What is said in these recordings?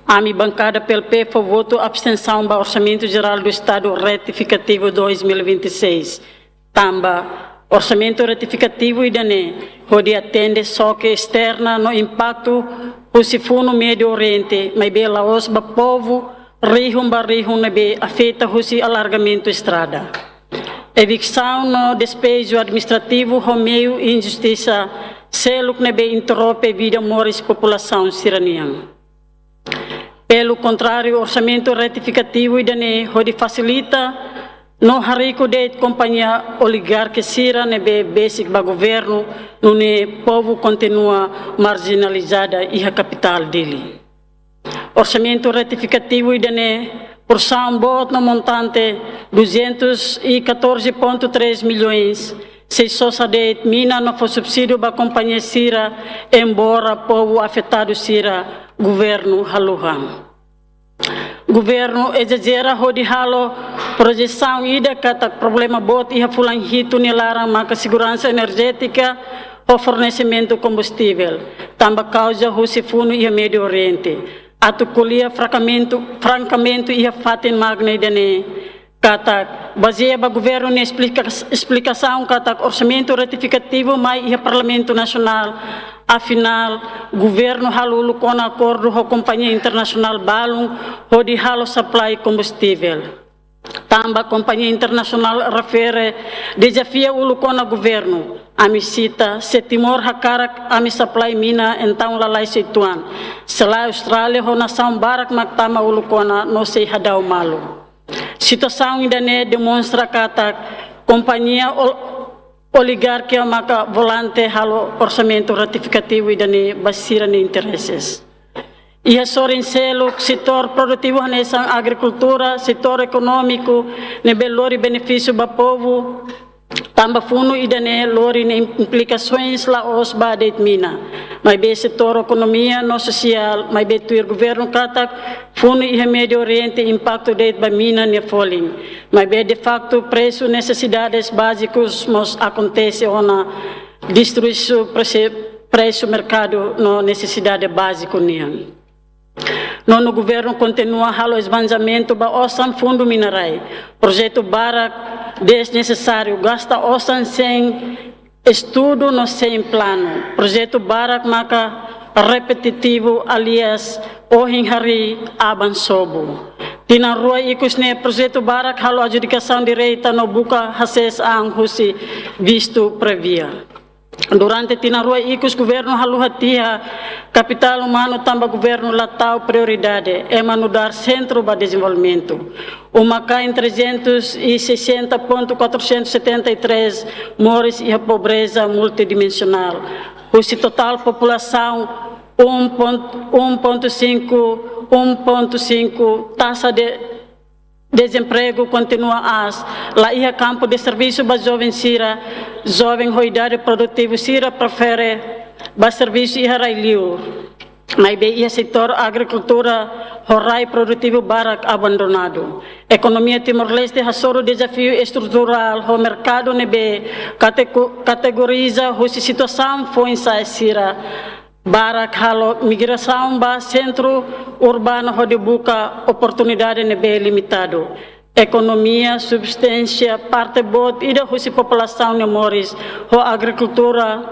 A minha bancada PLP foi voto abstenção para o Orçamento Geral do Estado Retificativo 2026. Tamba, Orçamento Retificativo e DANE, onde atende só que externa no impacto do no Médio Oriente, mas bem Laos, o povo, rihum, afeta o alargamento estrada. Evicção no despejo administrativo, romeio e injustiça, selo que nebe interrompe a vida moris população siraniana. Pelo contrário, orçamento retificativo e dane, onde facilita no rico de companhia oligarca sira nebe basic ba governo, no povo continua marginalizada e a capital dele. Orçamento retificativo e dane, por São Bot no montante 214,3 milhões, se sociedade mina no for subsídio para a companhia Sira, embora o povo afetado Sira, governo haluhan. Governo exagera hodi halo projeção ida kata problema bot e fulan hito nilarang maka segurança energética o fornecimento combustível, tamba causa o sifuno e Médio Oriente. Atukulia francamente ia fatin magna dene kata baseia ba governo ne explicação kata orçamento retificativo mai ia Parlamento Nacional afinal governo halulu com acordo com companhia internacional balung hodi halo supply combustível. Tamba companhia internacional refere desafio ulu com o governo ami cita se Timor hakarak ami supply mina então lalai situan sela Austrália ho nação barak maktama ulu kona no sei hadau malu. Situação ainda ne demonstra kata companhia oligarquia maka volante halo orçamento ratificativo ainda ne basira ne interesses. E a sorin selo setor produtivo nessa agricultura, setor econômico, ne belori benefício ba povo, tamba funo idane lori ne implicações la os badet mina. Mas be setor economia no social, mas be tuir governo katak funo e Médio Oriente impacto de ba mina ne falling. Mas be de facto preço necessidades básicos mos acontece ona destruição preço mercado no necessidade básico nian. No governo continua halo esbanjamento ba osan fundo minerai. Projeto Barak desnecessário gasta osan sem estudo no sem plano. Projeto Barak maka repetitivo alias ohinhari abansobo. Tinarua ikus ne projeto Barak halo adjudicação direita no buka hases ang husi visto previa. Durante tinarua ikus governo haluhatia capital humano tamba governo latau prioridade é manudar centro para desenvolvimento. Uma cá em 360,473 mores e a pobreza multidimensional. O total população 1,5 taxa de desemprego continua lá ia campo de serviço para jovem Sira, jovem com idade produtiva Sira prefere para serviço e railiu. Mas bem ia setor agricultura, horai produtivo barak abandonado. Economia Timor-Leste hasoro desafio estrutural, o mercado nebe categoriza a situação foi em Sira. Barak halo migração ba centro urbano ho dibuka oportunidade nebe limitado. Economia, subsistência, parte bot ida husi população ne moris ho agricultura,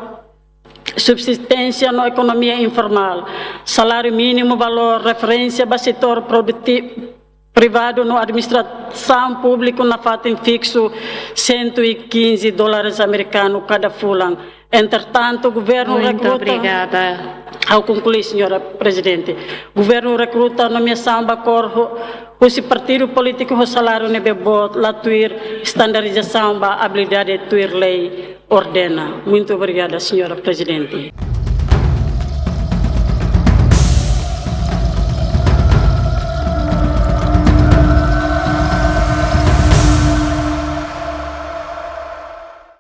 subsistência no economia informal, salário mínimo valor referência ba setor produtivo privado no administração pública na fatem fixo $115 americanos cada fulan. Entretanto, o governo recruta... Obrigada. Ao concluir, senhora Presidente, o governo recruta a nomeação para o partido político o salário nebebot, la tuir standardização para habilidade de tuir lei ordena. Muito obrigada, senhora Presidente.